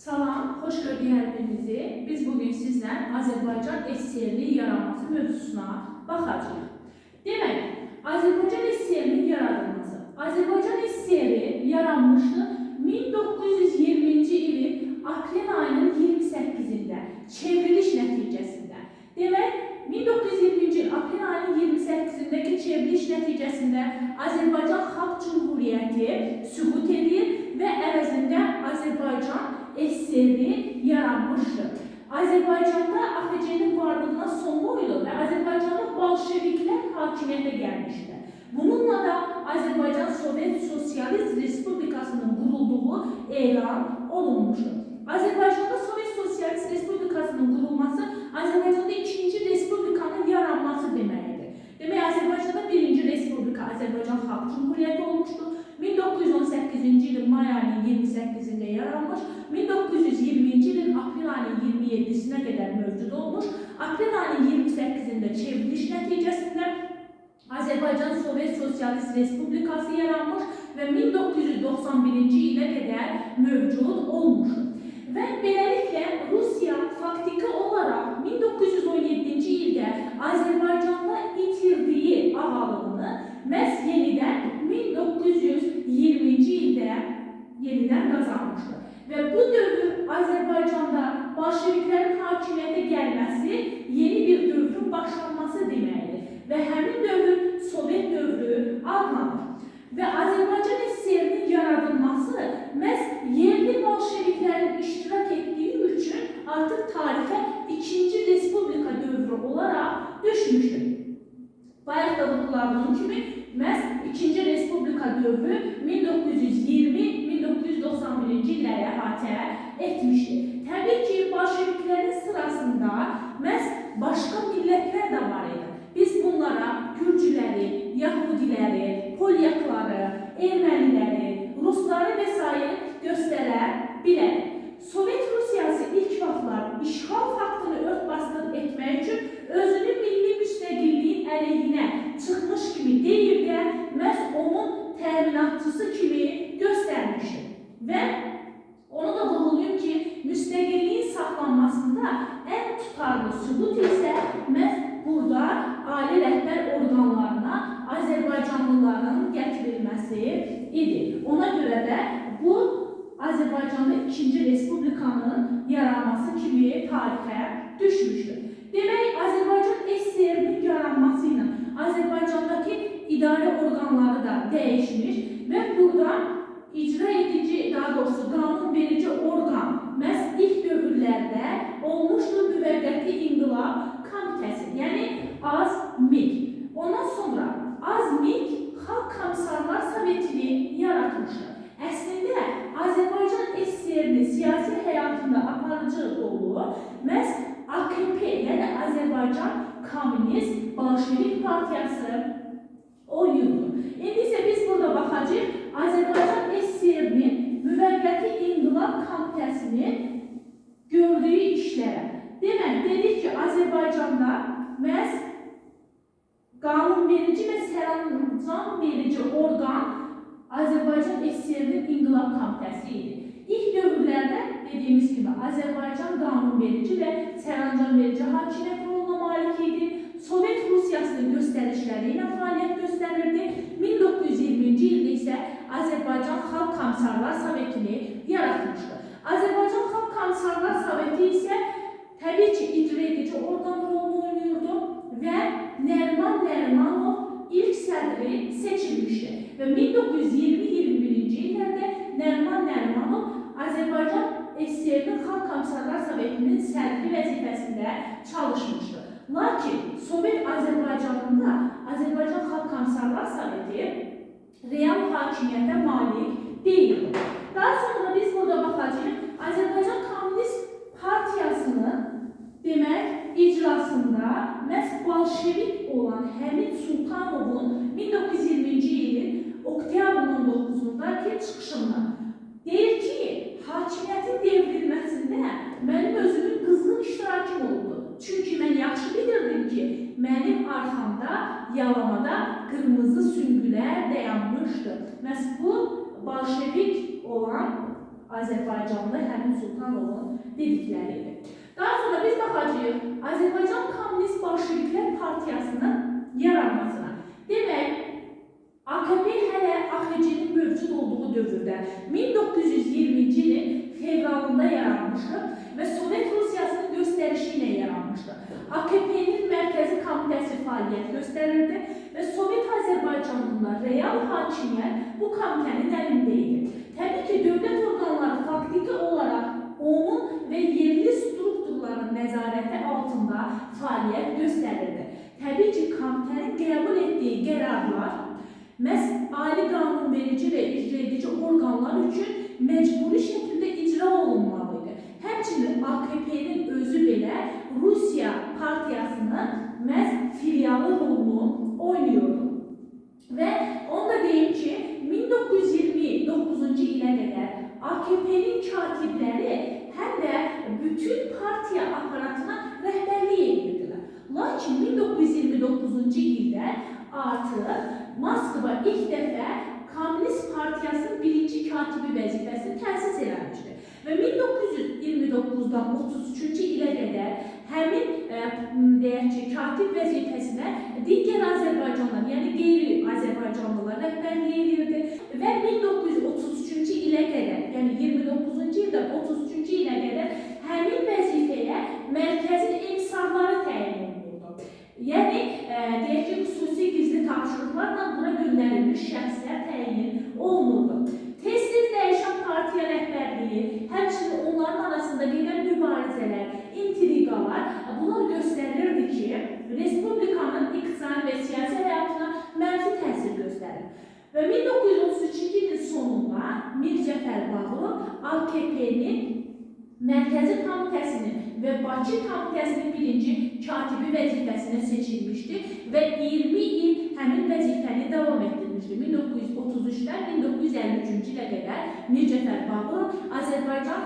Salam, xoş gördük hər birinizi. Biz bugün sizlə Azərbaycan SSR-nin yaranması mövzusuna baxacağıq. Demək, Azərbaycan SSR-nin yaradılması. Azərbaycan SSR yaranmışdı 1920-ci ilin aprel ayının 28-də çevriliş nəticəsində. Demək, 1920-ci il aprel ayının 28-dəki çevriliş nəticəsində Azərbaycan Xalq Cümhuriyyəti süqut edir və əvəzində Azərbaycan SSR yaranmışdı. Azərbaycanda AXC-nin varlığına son qoyuldu və Azərbaycanda bolşeviklər hakimiyyətə gəlmişdi. Bununla da Azərbaycan Sovet Sosialist Respublikasının qurulduğu elan olunmuşdu. Azərbaycanda Sovet Sosialist Respublikasının qurulması Azərbaycanda ikinci respublikanın yaranması deməkdir. Demək, Azərbaycanda birinci respublika Azərbaycan Xalq Cümhuriyyəti olmuşdu. 1918-ci ilin may ayının 28-də yaranmış, 1920-ci ilin aprel ayının 27-sinə qədər mövcud olmuş, aprel ayının 28-də çevriliş nəticəsində Azərbaycan Sovet Sosialist Respublikası yaranmış və 1991-ci ilə qədər mövcud olmuşdur. Və beləliklə Rusiya faktiki olaraq 1917-ci ildə Azərbaycanda itirdiyi ağalığını məhz yenidən 1920-ci ildə yenidən qazanmışdır. Və bu dövr Azərbaycanda bolşeviklərin hakimiyyətə gəlməsi yeni bir dövrün başlanması deməkdir. Və həmin dövr Sovet dövrü adlanır. Və Azərbaycan SSR-nin yaradılması məhz yerli bolşeviklərin iştirak etdiyi üçün artıq tarixə ikinci respublika dövrü olaraq düşmüşdür. Bayaq da vurguladığım kimi məhz ikinci respublika dövrü 1920-1991-ci illəri əhatə etmişdir. Təbii ki, bolşeviklərin sırasında məhz başqa millətlər də var idi. Biz bunlara Gürcüləri, Yahudiləri, Polyakları, Erməniləri, Rusları və s. göstərə bilərik. Sovet Rusiyası ilk vaxtlar işğal faktını örtbasdır etmək üçün özünün milli müstəqilliyin əleyhinə çıxmış kimi deyil də məhz onun təminatçısı kimi göstərmişdir. Və onu da vurğulayım ki, müstəqilliyin saxlanmasında ən tutarlı sübut isə məhz burada ali rəhbər orqanlarına Azərbaycanlıların gətirilməsi idi. Ona görə də bu Azərbaycanda ikinci respublikanın yaranması kimi tarixə düşmüşdür. Demək, Azərbaycan SSR-nin yaranması ilə Azərbaycandakı idarə orqanları da dəyişmiş və burada icra edici, daha doğrusu qanunverici orqan məhz ilk dövrlərdə olmuşdur müvəqqəti inqilab komitəsi, yəni AZMİK. Ondan sonra AZMİK Xalq Komissarlar Sovetini yaratmışdır. Əslində, Azərbaycan SSR-nin siyasi həyatında aparıcı rolu məhz AKP, yəni Azərbaycan Komünist Bolşevik Partiyası oynayırdı. İndi isə biz burada baxacağıq Azərbaycan SSR-nin müvəqqəti inqilab komitəsinin gördüyü işlərə. Demək, dedik ki, Azərbaycanda məhz qanunverici və sərəncamverici orqan Azərbaycan SSR-nin inqilab komitəsi idi. İlk dövrlərdə dediyimiz kimi Azərbaycan qanunverici və sərəncamverici hakimiyyət roluna malik idi. Sovet Rusiyasının göstərişləri ilə fəaliyyət göstərirdi. 1920-ci ildə isə Azərbaycan Xalq Komissarlar Sovetini yaratmışdı. Azərbaycan Xalq Komissarlar Soveti isə təbii ki, icra edici orqan rolunu oynayırdı və Nəriman Nərimanov ilk sədri seçilmişdi. Və 1920-21-ci illərdə Nəriman Nərimanov Azərbaycan SSR-nin Xalq Komissarlar Sovetinin sədri vəzifəsində çalışmışdı. Lakin Sovet Azərbaycanında Azərbaycan Xalq Komissarlar Soveti real hakimiyyətə malik deyildi. Daha sonra biz burada baxacağıq Azərbaycan Komünist Partiyasının demək icrasında məhz bolşevik olan Həmid Sultanovun 1920-ci ilin oktyabrın 19-daki çıxışından deyir ki, hakimiyyətin devrilməsində mənim özümün qızğın iştirakım oldu. Çünki mən yaxşı bilirdim ki, mənim arxamda yalamada qırmızı süngülər dayanmışdı. Məhz bu bolşevik olan Azərbaycanlı Həmin Sultanovun dedikləri idi. Daha sonra biz baxacağıq Azərbaycan Kommunist Bolşeviklər Partiyasının yaranmasına. Demək, AKP hələ AXC-nin mövcud olduğu dövrdə 1920-ci ilin fevralında yaranmışdı və Sovet Rusiyasının göstərişi ilə yaranmışdı. AKP-nin Mərkəzi Komitəsi fəaliyyət göstərirdi və Sovet Azərbaycanında real hakimiyyət bu komitənin əlində idi. Təbii ki, dövlət orqanları faktiki olaraq onun və yerli strukturların nəzarəti altında fəaliyyət göstərirdi. Təbii ki, komitənin qəbul etdiyi qərarlar məhz ali qanunverici və icra edici orqanlar üçün məcburi şəkildə icra olunmalı idi. Həmçinin AKP-nin özü belə Rusiya partiyasının məhz filialı rolunu oynuyordu. Və onu da deyim ki, 1929-cu ilə qədər AKP-nin katibləri həm də bütün partiya aparatına rəhbərlik edirdilər. Lakin 1929-cu ildə artıq Moskva ilk dəfə Komünist Partiyasının birinci katibi vəzifəsini təsis eləmişdi. Və 1929-dan 33-cü ilə qədər həmin katib vəzifəsinə digər Azərbaycanlılar, yəni qeyri-Azərbaycanlılar rəhbərlik edirdi. Və 1933-cü ilə qədər, yəni 29-cu ildə 33-cü ilə qədər həmin vəzifəyə mərkəzin emsalları təyin olunurdu. Yəni, deyək ki, xüsusi gizli tapşırıqlarla buna göndərilmiş şəxslər təyin olunurdu. Tez-tez dəyişən partiya rəhbərliyi, həmçinin onların arasında gedən mübarizələr, intriqalar, bunlar göstərirdi ki, Respublikanın iqtisadi və siyasi həyatına mənfi təsir göstərir. Və 1933-cü ilin sonunda Mir Cəfər Bağırov AKP-nin Mərkəzi Komitəsinin və Bakı Komitəsinin birinci katibi vəzifəsinə seçilmişdi və 20 il həmin vəzifəni davam etdirmişdi. 1933-dən 1953-cü ilə qədər Mir Cəfər Bağırov Azərbaycan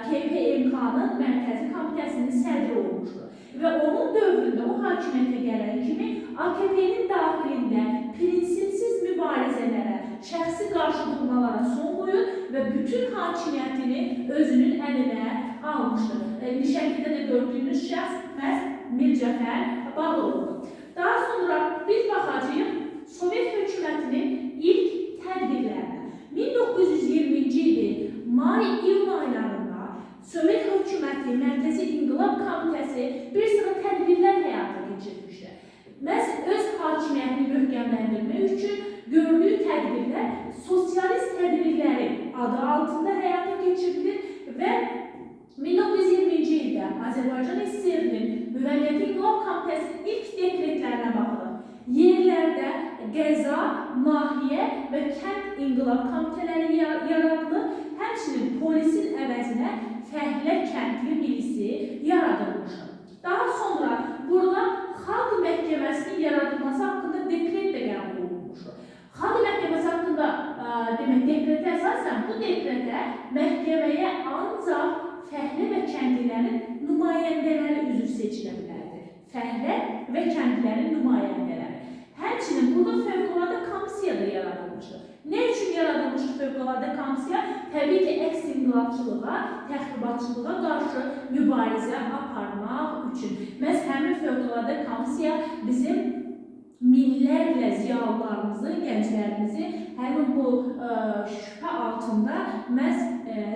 KPMK-nın Mərkəzi Komitəsinin sədri olmuşdu. Və onun dövründə o hakimiyyətə gələn kimi AKP-nin daxilində prinsipsiz mübarizələrə, şəxsi qarşıdurmalara son qoyur və bütün hakimiyyətini özünün əlinə almışdır. Nişanlıqda da gördüyünüz şəxs məhz Mir Cəfər Bağırovdur. Daha sonra biz baxacağıq Sovet hökumətinin ilk tədbirlərinə. 1920-ci ilin may-iyun aylarında Sovet hökuməti Mərkəzi İnqilab Komitəsi bir sıra tədbirlər həyata keçirmişdir. Məhz öz hakimiyyətini möhkəmləndirmək üçün gördüyü tədbirlər sosialist tədbirləri adı altında həyata keçirilir və 1920-ci ildə Azərbaycan SSR-nin Müvəqqəti İnqilab Komitəsinin ilk dekretlərinə baxılır. Yerlərdə qəza, nahiyyə və kənd inqilab komitələri yaradılır. Həmçinin polisin əvəzinə fəhlə kəndli milisi yaradılmışdır. Daha sonra burada Xalq Məhkəməsinin yaradılması haqqında dekret də qəbul olunmuşdur. Xalq Məhkəməsi haqqında dekretə əsasən bu dekretə məhkəməyə ancaq fəhlə və kəndlilərin nümayəndələri üzv seçilə bilərdi. Fəhlə və kəndlilərin nümayəndələri. Həmçinin burada fövqəladə komissiya da yaradılmışdır. Nə üçün yaradılmışdır fövqəladə komissiya? Təbii ki, əks-inqilabçılığa, təxribatçılığa qarşı mübarizə aparmaq üçün. Məhz həmin fövqəladə komissiya bizim minlərlə ziyalılarımızı, gənclərimizi həmin bu şübhə altında məhz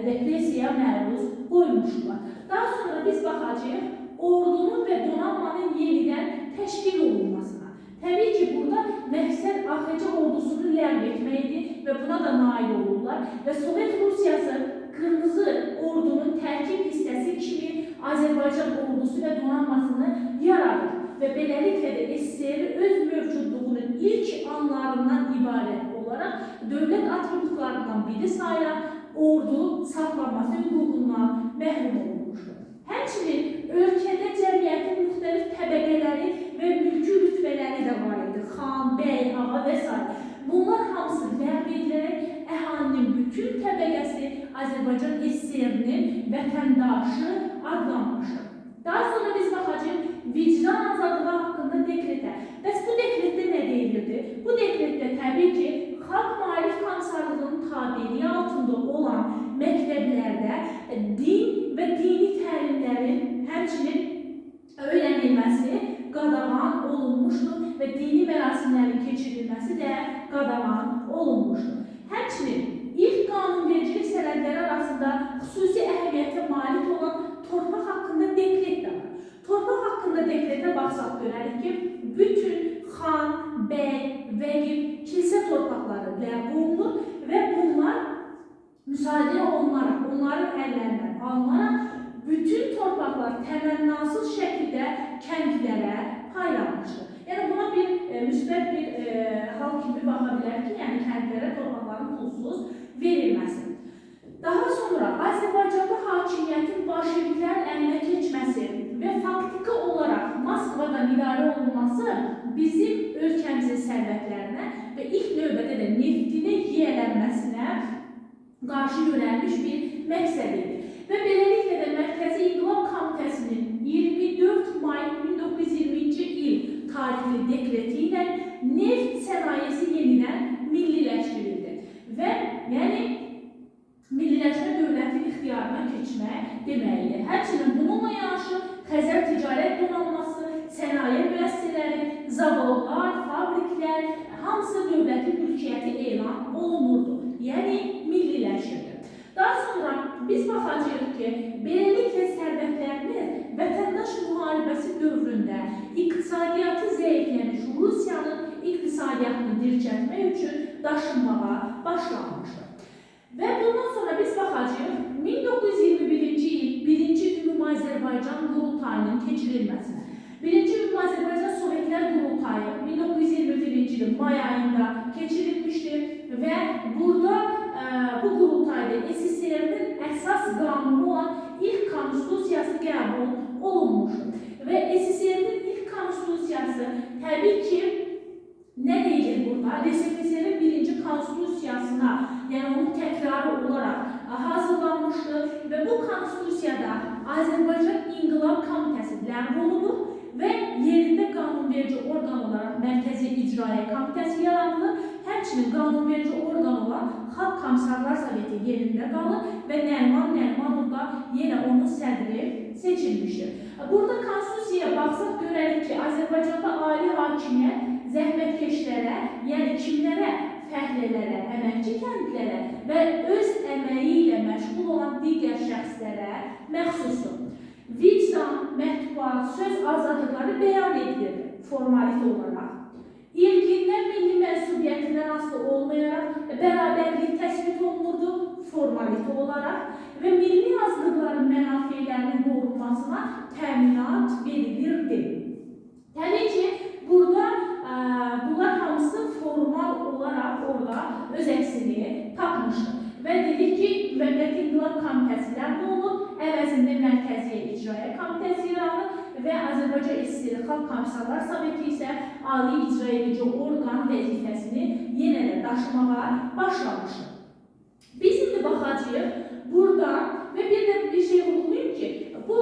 repressiyaya məruz qoymuşdular. Daha sonra biz baxacağıq ordunun və donanmanın yenidən təşkil olunmasına. Təbii ki, burada məqsəd AXC ordusunu ləğv etməkdir və buna da nail olurlar. Və Sovet Rusiyası Qırmızı ordunun tərkib hissəsi kimi Azərbaycan ordusu və donanmasını yaradır. Və beləliklə də SSR öz mövcudluğunun ilk anlarından ibarət olaraq dövlət atributlarından biri sayılan ordu saxlanması hüququndan məhrum olunmuşdur. Həmçinin ölkədə cəmiyyətin müxtəlif təbəqələri və mülki rütbələri də var idi. Xan, bəy, ağa və s. Bunlar hamısı ləğv edilərək əhalinin bütün təbəqəsi Azərbaycan SSR-nin vətəndaşı adlanmışdır. Daha sonra biz baxacağıq vicdan azadlığı haqqında dekretə. Bəs bu dekretdə nə deyilirdi? Bu dekretdə təbii ki, Xalq Maarif Komissarlığının tabeliyi altında olan məktəblərdə din və dini təlimlərin həmçinin öyrənilməsi qadağan olunmuşdur və dini mərasimlərin keçirilməsi də qadağan olunmuşdur. Həmçinin ilk qanunvericilik sənədləri arasında xüsusi əhəmiyyətə malik olan torpaq haqqında dekret də var. Torpaq haqqında dekretə baxsaq görərik ki, bütün xan, bəy, vəqif, kilsə torpaqları ləğv olunur və bunlar müsaade olunaraq, onların əllərindən alınaraq bütün torpaqlar təmənnasız şəkildə kəndlərə paylanmışdır. Yəni buna bir müsbət bir hal kimi baxa bilər ki, yəni kəndlərə torpaqların pulsuz verilməsi. Daha sonra Azərbaycanda hakimiyyətin bolşeviklərin əlinə keçməsi və faktiki olaraq Moskvadan idarə olunması bizim ölkəmizin sərvətlərinə və ilk növbədə də neftinə yiyələnməsinə qarşı yönəlmiş bir məqsəd idi. Və beləliklə də Mərkəzi İnqilab Komitəsinin 24 may 1920-ci il tarixli dekreti ilə neft sənayesi yenidən milliləşdirildi. Və yəni milliləşmə dövlətin ixtiyarına keçmək deməkdir. Həmçinin bununla yanaşı Xəzər ticarət donanması, sənaye müəssisələri, zavodlar, fabriklər hamısı dövlətin mülkiyyəti elan olunurdu. Yəni milliləşirdi. Daha sonra biz baxacağıq ki, beləliklə sərvətlərimiz vətəndaş müharibəsi dövründə iqtisadiyyatı zəifləmiş Rusiyanın iqtisadiyyatını dirçəltmək üçün daşınmağa başlanmışdır. Və bundan sonra biz baxacağıq 1921-ci il 1-ci Ümumi Azərbaycan qurultayının keçirilməsinə. 1-ci Ümumi Azərbaycan Sovetlər qurultayı 1921-ci il may ayında keçirilmişdir və burada bu qurultayda SSR-nin əsas qanunu olan ilk konstitusiyası qəbul olunmuşdur. Və SSR-nin ilk konstitusiyası təbii ki, nə deyilir burada? RSFSR-in birinci konstitusiyasına, yəni onun təkrarı olaraq hazırlanmışdır və bu konstitusiyada Azərbaycan İnqilab Komitəsi ləğv olunur və yerində qanunverici orqan olaraq Mərkəzi İcraiyyə Komitəsi yaradılır. Həmçinin qanunverici orqan olan Xalq Komissarlar Soveti yerində qalır və Nəriman Nərimanov da yenə onun sədri seçilmişdir. Burada konstitusiyaya baxsaq görərik ki, Azərbaycanda ali hakimiyyət zəhmətkeşlərə, yəni kimlərə? Fəhlələrə, əməkçi kəndlərə və öz əməyi ilə məşğul olan digər şəxslərə məxsusdur. Vicdan, mətbuat, söz azadlıqları bəyan edilir formalite olaraq. İlgindən milli mənsubiyyətindən asılı olmayaraq bərabərlik təsbit olunurdu formalite olaraq və milli azlıqların mənafelərinin qorunmasına təminat verilirdi. Təbii ki, burada bunlar hamısı formal olaraq orada öz əksini tapmışdır. Və dedik ki, Dövlət İnqilab Komitəsi ləğv olunur, əvəzində Mərkəzi İcraiyyə Komitəsi yaranır və Azərbaycan SSR Xalq Komissarlar Soveti isə ali icra edici orqan vəzifəsini yenə də daşımağa başlamışdır. Biz indi baxacağıq burada və bir də bir şey vurğulayım ki, bu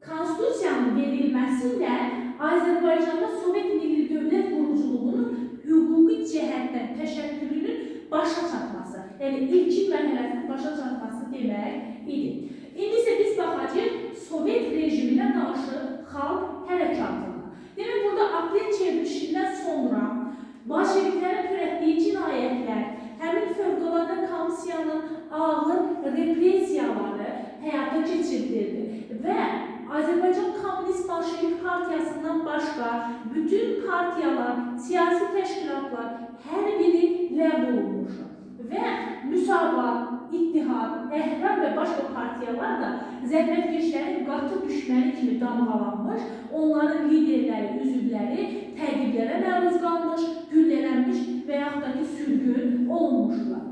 konstitusiyanın verilməsi ilə Azərbaycanda Sovet Milli Dövlət quruculuğunun hüquqi cəhətdən təşəkkülünün başa çatması, yəni ilkin mərhələsinin başa çatması demək idi. İndi isə biz baxacağıq Sovet rejiminə qarşı xalq hərəkatına. Demək, burada aprel çevrilişindən sonra bolşeviklərin törətdiyi cinayətlər, həmin fövqəladə komissiyanın ağır repressiyaları həyata keçirildi və Azərbaycan Kommunist Bolşevik Partiyasından başqa bütün partiyalar, siyasi təşkilatlar hər biri ləğv olunmuşdur və Müsavat, İttihad, Əhram və başqa partiyalar da zəhmətkeşlərin qatı düşməni kimi damğalanmış, onların liderləri, üzvləri təqiblərə məruz qalmış, güllələnmiş və yaxud da ki, sürgün olunmuşlar.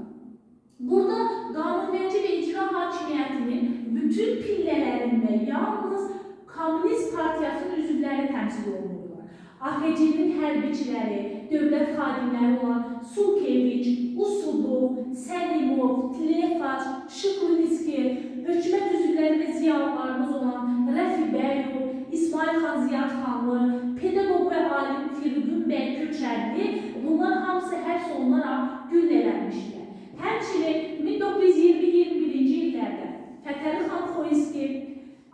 Burada qanunverici və icra hakimiyyətinin bütün pillələrində yalnız Komünist Partiyasının üzvləri təmsil olunurlar. AXC-nin hərbiçiləri, dövlət xadimləri olan Sulkeviç, Usudov, Səlimov, Tlefaç, Şıklinski, hökumət üzvləri və ziyalılarımız olan Rəfi Bəyov, İsmail Xan Ziyadxanlı, pedaqoq və alim Firidun bəy Köçərli, bunlar hamısı həbs olunaraq güllələnmişdir. Həmçinin 1920-21 Fətəli xan Xoyski,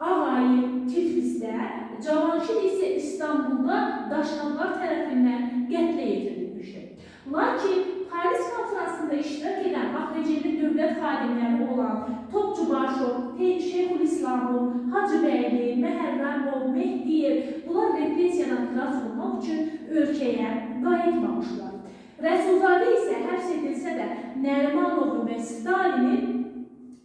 Ağayev Tiflisdə, Cavanşir isə İstanbulda daşnaqlar tərəfindən qətlə yetirilmişdir. Lakin Paris konferansında iştirak edən AXC-li dövlət xadimləri olan Topçubaşov, Şeyxülislamov, Hacıbəyli, Məhərrəmov, Mehdiyev bunlar repressiyadan xilas olmaq üçün ölkəyə qayıtmamışlar. Rəsulzadə isə həbs edilsə də Nərimanovun və Stalinin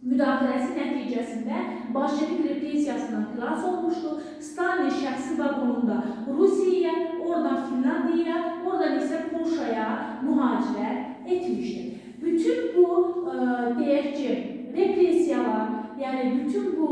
müdaxiləsi nəticəsində Bolşevik repressiyasından xilas olmuşdu. Stalin şəxsi vaqonunda Rusiyaya, oradan Finlandiyaya, oradan isə Polşaya mühacirət etmişdir. Bütün bu deyək ki, repressiyalar, yəni bütün bu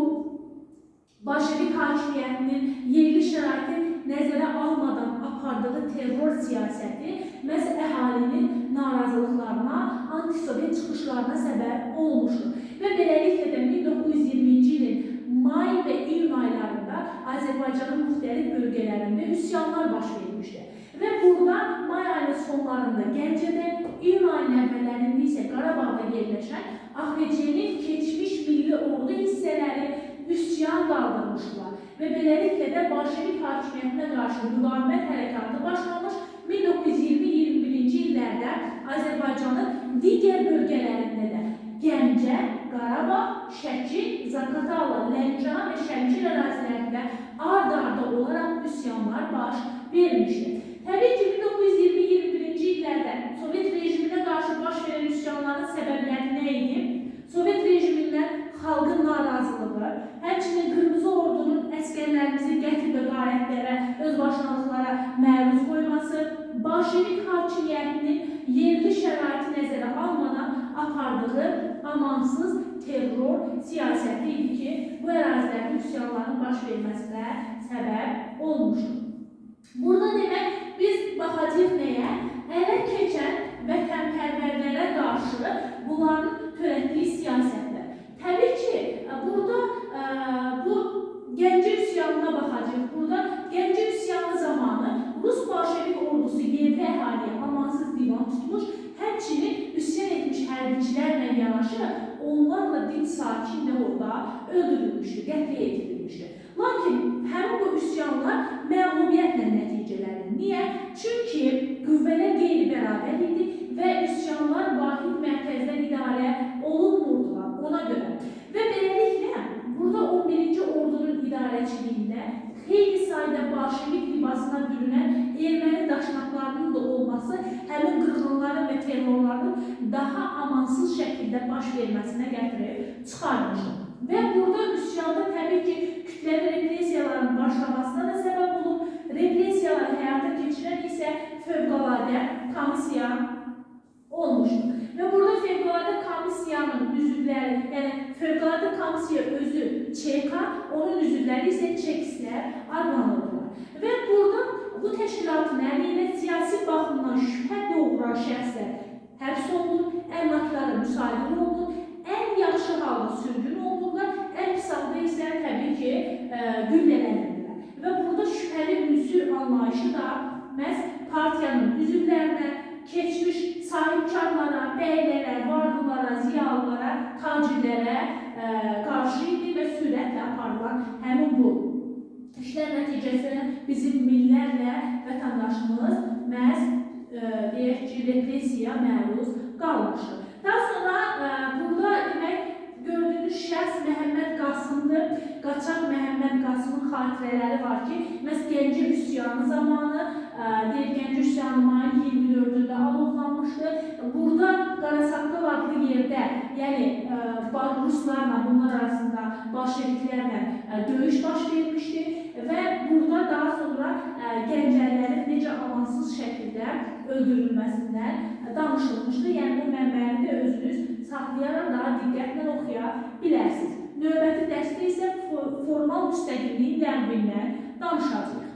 Bolşevik hakimiyyətinin yerli şəraiti nəzərə almadan apardığı terror siyasəti məhz əhalinin narazılıqlarına, antisovet çıxışlarına səbəb olmuşdur. Və beləliklə də 1920-ci ilin may və iyun aylarında Azərbaycanın müxtəlif bölgələrində üsyanlar baş vermişdir. Və burada may ayının sonlarında Gəncədə, iyun ayının əvvəllərində isə Qarabağda yerləşən AXC-nin keçmiş milli ordu hissələri üsyan qaldırmışlar. Və beləliklə də Bolşevik hakimiyyətinə qarşı müqavimət hərəkatı başlamış, 1920-21-ci illərdə Azərbaycanın digər bölgələrində də Gəncə, Qarabağ, Şəki, Zaqatala, Lənkəran və Şəmkir ərazilərində ard-arda olaraq üsyanlar baş vermişdir. Təbii ki, 1920-21-ci illərdə Sovet rejiminə qarşı baş verən üsyanların səbəbləri nə idi? Sovet rejimindən xalqın narazılığı, həmçinin Qırmızı Ordunun əskərlərimizi qətl və qarətlərə, özbaşınalıqlara məruz qoyması, Bolşevik hakimiyyətinin yerli şəraiti nəzərə almadan apardığı amansız terror siyasəti idi ki, bu ərazilərin üsyanların baş verməsinə səbəb olmuşdur. Burada demək, biz baxacağıq nəyə? Ələ keçən vətənpərvərlərə qarşı bunların törətdiyi siyasətlər. Təbii ki, burada bu Gəncə üsyanına baxacağıq. Burada Gəncə üsyanı zamanı Rus Bolşevik ordusu yerli əhaliyə amansız divan tutmuş, həmçinin üsyan etmiş hərbiçilərlə yanaşı onlarla dinc sakin də orada öldürülmüşdür, qətlə yetirilmişdir. Lakin həmin bu üsyanlar məğlubiyyətlə nəticələndi. Niyə? Çünki qüvvələr qeyri-bərabər idi və üsyanlar vahid mərkəzdən idarə olunmurdular ona görə. Və beləliklə, burada 11-ci ordunun idarəçiliyində xeyli sayda Bolşevik libasına bürünən erməni daşnaqlarının da olması həmin qırğınların və terrorların daha amansız şəkildə baş verməsinə gətirib çıxarmışdır. Və burada üsyanda təbii ki, kütləvi repressiyaların başlamasına da səbəb olub, repressiyaları həyata keçirən isə fövqəladə komissiya olmuşdur. Və burada fövqəladə komissiyanın üzvləri, yəni fövqəladə komissiya özü ÇK, onun üzvləri isə çekistlər adlanırdılar. Və burada bu təşkilatın əleyhinə siyasi baxımdan şübhə doğuran şəxslər həbs olunur, əmlakları müsadirə olunur, ən yaxşı halda sürgün olunurlar, ən pis halda isə təbii ki, güllələnirlər. Və burada şübhəli ünsür anlayışı da məhz partiyanın üzvlərinə, keçmiş sahibkarlara, bəylərə, varlılara, ziyalılara, tacirlərə qarşı idi və sürətlə aparılan həmin bu işlər nəticəsində bizim minlərlə vətəndaşımız məhz deyək ki, repressiyaya məruz qalmışdır. Daha sonra burada demək, gördüyünüz şəxs Məhəmməd Qasımdır. Qaçaq Məhəmməd Qasımın xatirələri var ki, məhz Gəncə üsyanı zamanı, Gəncə üsyanı mayın 24-də alovlanmışdır. Burada Qarasaqqal adlı yerdə, yəni Ruslarla, bunlar arasında Bolşeviklərlə döyüş baş vermişdir və burada daha sonra gəncəlilərin necə amansız şəkildə öldürülməsindən danışılmışdır. Yəni bu mənbəni də özünüz saxlayaraq daha diqqətlə oxuya bilərsiniz. Növbəti dərsdə isə formal müstəqilliyin ləğvindən danışacağıq.